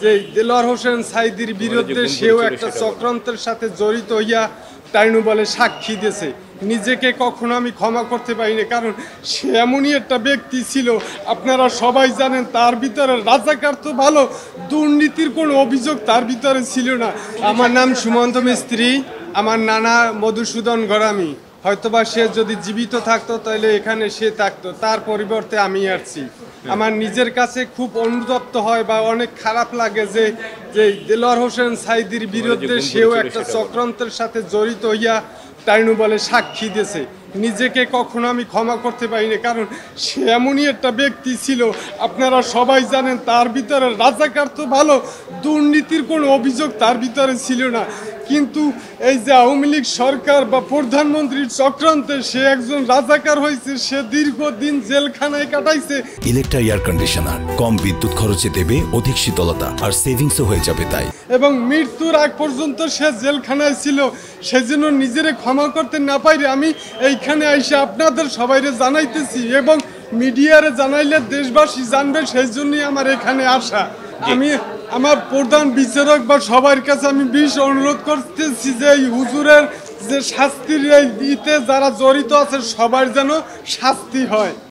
যে দেলোয়ার হোসেন সাঈদীর বিরুদ্ধে সেও একটা চক্রান্তের সাথে জড়িত হইয়া টাইনু বলে সাক্ষী দিয়েছে। নিজেকে কখনো আমি ক্ষমা করতে পারিনি, কারণ সে এমনই একটা ব্যক্তি ছিল, আপনারা সবাই জানেন। তার ভিতরে রাজাকার তো ভালো, দুর্নীতির কোনো অভিযোগ তার ভিতরে ছিল না। আমার নাম সুমন্ত মিস্ত্রি, আমার নানা মধুসূদন গড়ামি। হয়তোবা সে যদি জীবিত থাকতো তাহলে এখানে সে থাকতো, তার পরিবর্তে আমি আসছি। আমার নিজের কাছে খুব অনুতপ্ত হয় বা অনেক খারাপ লাগে যে যে দেলোয়ার হোসেন সাঈদীর বিরুদ্ধে সেও একটা চক্রান্তের সাথে জড়িত হইয়া টাইনু বলে সাক্ষী দিয়েছে। নিজেকে কখনো আমি ক্ষমা করতে পারিনি, কারণ সে এমনই একটা ব্যক্তি ছিল, আপনারা সবাই জানেন। তার ভিতরে রাজাকার তো ভালো, দুর্নীতির কোনো অভিযোগ তার ভিতরে ছিল না। কিন্তু এই যে আওয়ামী লীগ সরকার বা প্রধানমন্ত্রীর চক্রান্তে সে একজন রাজাকার হয়েছে, সে দীর্ঘদিন জেলখানায় কাটাইছে। ইলেকট্রা এয়ার কন্ডিশনার কম বিদ্যুৎ খরচে দেবে অধিক শীতলতা আর সেভিংসও হয়ে যাবে তাই। এবং মৃত্যুর আগ পর্যন্ত সে জেলখানায় ছিল, সেজন্য নিজেরে ক্ষমা করতে না পারি আমি এইখানে এসে আপনাদের সবাইরে জানাইতেছি, এবং মিডিয়ারে জানাইলে দেশবাসী জানবে, সেই জন্যই আমার এখানে আসা। আমি আমার প্রধান বিচারক বা সবার কাছে আমি বিশেষ অনুরোধ করতেছি যে এই হুজুরের যে শাস্তির এই ইতে যারা জড়িত আছে সবার যেন শাস্তি হয়।